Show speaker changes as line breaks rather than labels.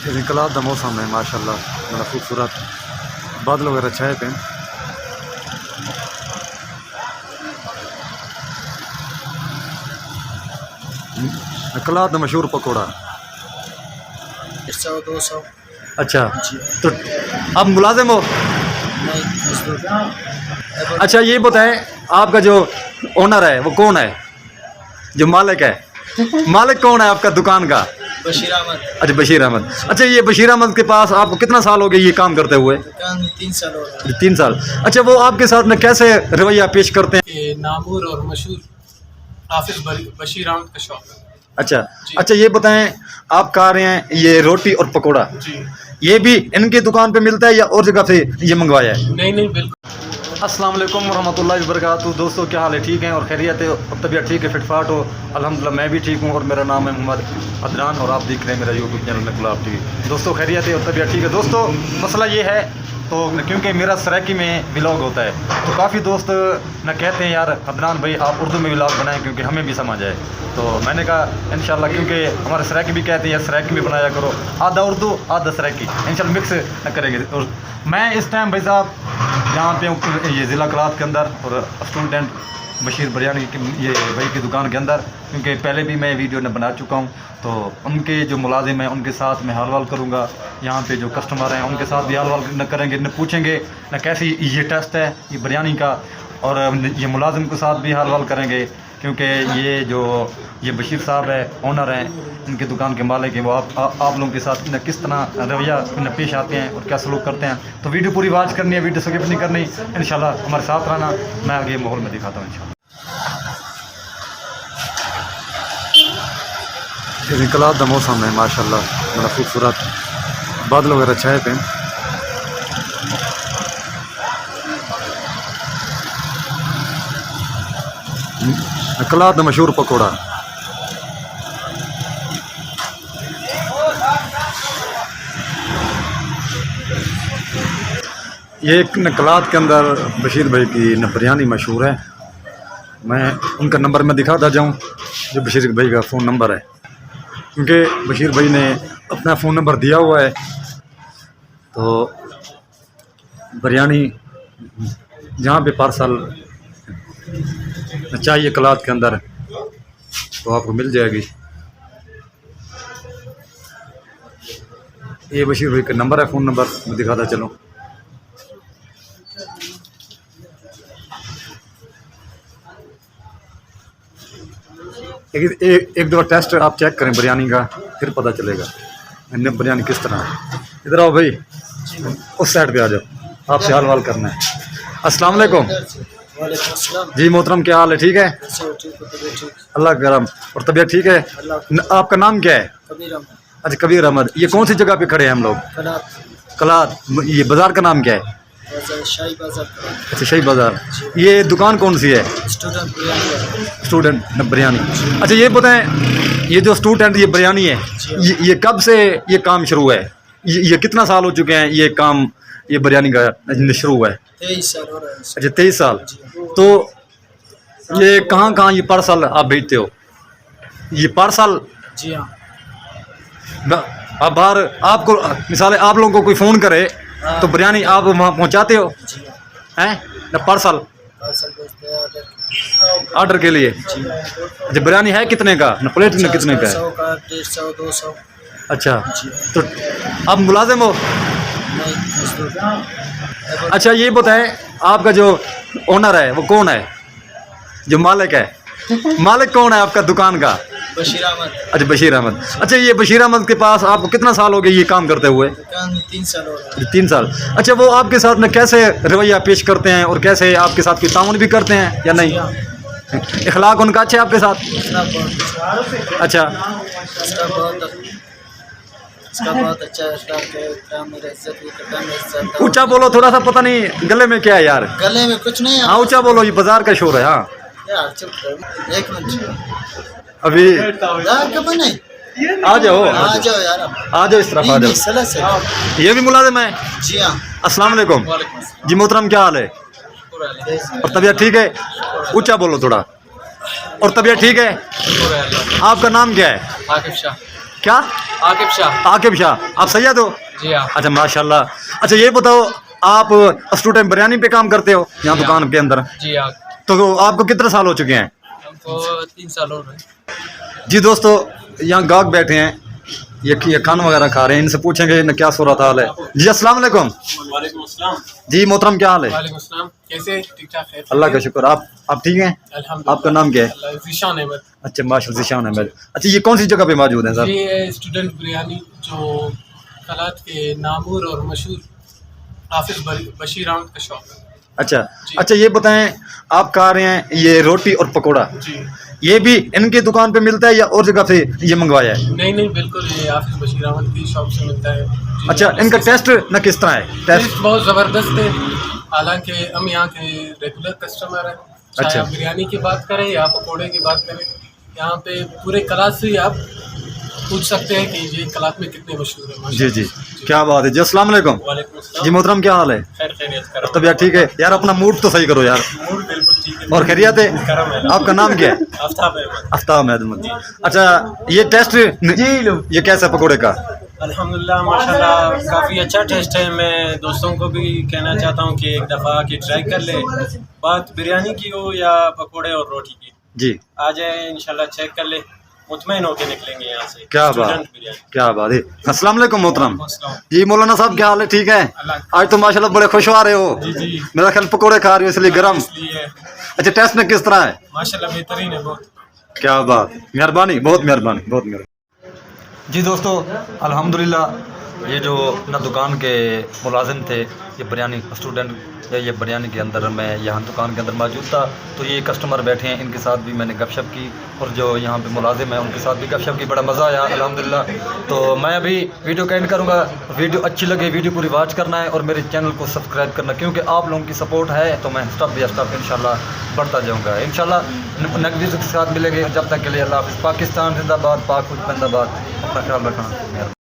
इनकलाब का मौसम है माशाल्लाह, बड़ा खूबसूरत, बादल वगैरह छाए पे। इनकलाब का मशहूर पकौड़ा।
100-200।
अच्छा, तो आप मुलाजिम हो?
नहीं।
अच्छा, ये बताएं, आपका जो ओनर है वो कौन है, जो मालिक है? मालिक कौन है आपका दुकान का?
बशीर अहमद।
अच्छा, बशीर अहमद। अच्छा, ये बशीर अहमद के पास आपको कितना साल हो गए ये काम करते हुए?
दुकान 3 साल हो रहा
3 साल। अच्छा, वो आपके साथ में कैसे रवैया पेश करते हैं?
है। नामूर और मशहूर हाफिज बशीर अहमद का शॉप है।
अच्छा अच्छा, ये बताएं, आप खा रहे हैं ये रोटी और पकोड़ा,
जी।
ये भी इनकी दुकान पे मिलता है या और जगह से ये मंगवाया है?
नहीं बिल्कुल।
अस्सलाम वालेकुम रहमतुल्लाहि व बरकातहू। दोस्तों, क्या हाल है? ठीक हैं और खैरियत है और तबीयत ठीक है, फिटफाट हो? अल्हम्दुलिल्लाह मैं भी ठीक हूँ और मेरा नाम है मोहम्मद अदनान और आप देख रहे हैं मेरा यूट्यूब चैनल नकुलाब टीवी। दोस्तों, खैरियत है और तबीयत ठीक है। दोस्तों, मसला ये है, तो क्योंकि मेरा सराकी में व्लॉग होता है तो काफ़ी दोस्त न कहते हैं यार अदनान भाई आप उर्दू में व्लॉग बनाएं क्योंकि हमें भी समझ आए। तो मैंने कहा इंशाल्लाह, क्योंकि हमारे सराकी भी कहते हैं यार सराकी में बनाया करो, आधा उर्दू आधा सराकी, इंशाल्लाह मिक्स न करेंगे। और मैं इस टाइम भाई साहब यहाँ पे ये ज़िला कलात के अंदर और स्टूडेंट बशीर बिरयानी की ये भाई की दुकान के अंदर, क्योंकि पहले भी मैं वीडियो न बना चुका हूँ, तो उनके जो मुलाजिम हैं उनके साथ मैं हाल वाल करूँगा। यहाँ पे जो कस्टमर हैं उनके साथ भी हाल वाल न करेंगे, न पूछेंगे न कैसी ये टेस्ट है ये बिरयानी का, और ये मुलाजिम के साथ भी हाल वाल करेंगे, क्योंकि ये बशीर साहब है, ओनर हैं, इनकी दुकान के मालिक हैं, वो आप लोगों के साथ न किस तरह रवैया न पेश आते हैं और क्या सलूक करते हैं। तो वीडियो पूरी वॉच करनी है, वीडियो स्किप नहीं करनी, इंशाल्लाह हमारे साथ रहना। मैं आगे माहौल में दिखाता हूँ इंशाल्लाह। इनकलाब का मौसम है माशाल्लाह, बड़ा खूबसूरत, बादल वगैरह छाए पे। इनकलाब का मशहूर पकौड़ा। ये एक नकलात के अंदर बशीर भाई की न बिरयानी मशहूर है। मैं उनका नंबर में दिखाता जाऊं, जो बशीर भाई का फ़ोन नंबर है, क्योंकि बशीर भाई ने अपना फ़ोन नंबर दिया हुआ है। तो बिरयानी जहाँ पे पार्सल चाहिए कलात के अंदर तो आपको मिल जाएगी। ये बशीर भाई का नंबर है, फ़ोन नंबर मैं दिखाता चलूँ। एक दो टेस्ट आप चेक करें बिरयानी का, फिर पता चलेगा इन्हें बिरयानी किस तरह है। इधर आओ भाई, उस साइड पे आ जाओ, आपसे हाल वाल करना है। अस्सलाम वालेकुम।
वालेकुम अस्सलाम।
जी मोहतरम, क्या हाल है? ठीक है, अल्लाह करम और तबीयत ठीक है। आपका नाम क्या है?
कबीर अहमद।
अच्छा, कबीर अहमद। ये कौन सी जगह पे खड़े हैं हम लोग? कलात। ये बाज़ार का नाम क्या है?
शाही बाजार।
अच्छा, शाही बाज़ार। ये दुकान कौन सी है? स्टूडेंट बिरयानी। अच्छा, ये बताएं, ये जो स्टूडेंट ये बिरयानी है, ये कब से ये काम शुरू है? ये कितना साल हो चुके हैं ये काम, ये बिरयानी का शुरू हुआ है?
23 साल हो रहा है।
अच्छा, 23 साल। तो ये कहाँ ये पार्सल आप भेजते हो? ये पार्सल?
जी हाँ।
आप बाहर, आपको मिसाल आप लोगों को कोई फ़ोन करे तो बिरयानी आप वहाँ पहुँचाते हो? हैं ना, पार्सल ऑर्डर के लिए? अच्छा, बिरयानी है कितने का ना, प्लेट में कितने का है?
100 का, 150, 200।
अच्छा, तो आप मुलाजिम हो?
नहीं।
अच्छा, ये बताएं, आपका जो ओनर है वो कौन है, जो मालिक है? मालिक कौन है आपका दुकान का?
बशीर अहमद।
अच्छा, बशीर अहमद। अच्छा, ये बशीर अहमद के पास आपको कितना साल हो गए ये काम करते हुए?
दुकान 3 साल हो रहा है।
3 साल। अच्छा, वो आपके साथ में कैसे रवैया पेश करते हैं और कैसे आपके साथ कोई ताउन भी करते हैं या नहीं? इखलाक उनका अच्छा है आपके साथ? अच्छा,
इसका बहुत अच्छा है। मेरा इज्जत भी करता है, मेरी इज्जत।
ऊंचा बोलो थोड़ा सा, पता नहीं गले में क्या है यार।
गले में कुछ नहीं है।
हाँ, ऊंचा बोलो, ये बाजार का शोर है। हाँ
यार चुप कर, एक मिनट
अभी
यार, कब नहीं
आ जाओ
आ जाओ यार,
आ जाओ, इस तरफ आ जाओ। ये भी मुलाजिम है?
जी हाँ।
अस्सलाम वालेकुम। जी मोहतरम, क्या हाल है? और तबीयत ठीक है? ऊंचा बोलो थोड़ा। और तबीयत ठीक है? आपका नाम क्या है?
आकिब शाह।
क्या?
आकिब शाह।
आकिब शाह, आप सैयद हो?
जी हाँ।
अच्छा माशाल्लाह। अच्छा ये बताओ, आप स्टूडेंट बिरयानी पे काम करते हो यहाँ दुकान के अंदर?
जी हाँ।
तो आपको कितने साल हो चुके हैं?
हमको 3 साल हो गए।
जी दोस्तों, यहाँ गाहक बैठे हैं, ये खाना वगैरह खा रहे हैं, इनसे पूछेंगे न क्या सूरत हाल है। जी अस्सलाम वालेकुम।
वालेकुम अस्सलाम।
जी मोहतरम, क्या हाल है?
वालेकुम अस्सलाम। कैसे? ठीक ठाक है।
अल्लाह का शुक्र। आप ठीक हैं?
अल्हम्दुलिल्लाह।
आपका नाम क्या है?
ज़ीशान अहमद।
अच्छा माशा ज़ीशान अहमद। अच्छा ये कौन सी जगह पे मौजूद है सर?
ये स्टूडेंट बिरयानी जो कलात के नामूर और मशहूर हाफिज बशीर अहमद का शॉप है।
अच्छा
जी।
अच्छा ये बताएं, आप खा रहे हैं ये रोटी और पकोड़ा,
जी।
ये भी इनकी दुकान पे मिलता है या और जगह से ये मंगवाया है?
नहीं नहीं, बिल्कुल ये हाफिज बशीर अहमद की शॉप से मिलता है जी।
अच्छा इनका टेस्ट न किस तरह है?
टेस्ट बहुत ज़बरदस्त है। हालांकि हम यहाँ के रेगुलर कस्टमर हैं। चाहे
अच्छा।
आप बिरयानी की बात करें या पकोड़े की बात करें, यहाँ पे पूरे कलात से ही आप पूछ सकते हैं कि ये कलात में कितने मशहूर है।
जी जी, क्या बात है जी। अस्सलाम वालेकुम।
वालेकुम अस्सलाम।
जी मोहतरम, क्या हाल है?
खैर खैरियत करो।
तबीयत ठीक है यार? अपना मूड तो सही करो यार।
मूड बिल्कुल ठीक है।
और खैरियत है?
करम है।
आपका नाम क्या है?
आफ्ताब अहमद।
आफ्ताब अहमद। अच्छा ये टेस्ट ये कैसा है पकोड़े का?
अल्हम्दुलिल्लाह माशाल्लाह काफ़ी अच्छा टेस्ट है। मैं दोस्तों को भी कहना चाहता हूँ कि एक दफ़ा आके ट्राई कर ले, बात बिरयानी की हो या पकोड़े और रोटी की।
जी
आ जाए इंशाल्लाह, चेक कर ले, मुतमईन होके निकलेंगे यहाँ से।
क्या बात,
स्टूडेंट बिरयानी।
क्या बात है। अस्सलाम वालेकुम मोहतरम।
अस्सलाम।
जी मौलाना साहब, क्या हाल है? ठीक है?
अल्लाह।
आज तो माशाल्लाह बड़े खुश आ रहे हो।
जी जी।
मेरा ख्याल पकोड़े खा रहे हो इसलिए गरम।
इसलिए
अच्छा टेस्ट में किस तरह है?
माशाल्लाह बेहतरीन है बहुत।
क्या बात, मेहरबानी, बहुत मेहरबानी, बहुत मेहरबानी। जी दोस्तों, अल्हम्दुलिल्लाह ये जो ना दुकान के मुलाजिम थे, ये बिरयानी स्टूडेंट या ये बिरयानी के अंदर मैं यहाँ दुकान के अंदर मौजूद था, तो ये कस्टमर बैठे हैं, इनके साथ भी मैंने गपशप की और जो यहाँ पे मुलाजिम है उनके साथ भी गपशप की, बड़ा मज़ा आया अल्हम्दुलिल्लाह। तो मैं अभी वीडियो का एंड करूँगा। वीडियो अच्छी लगे वीडियो पूरी वॉच करना है और मेरे चैनल को सब्सक्राइब करना, क्योंकि आप लोगों की सपोर्ट है तो मैं स्टेप बाय स्टेप इंशाल्लाह बढ़ता जाऊँगा। इंशाल्लाह नकदी के साथ मिलेंगे। जब तक के लिए अल्लाह हाफ़िज़। पाकिस्तान जिंदाबाद, पाक जिंदाबाद। अपना ख्याल रखना।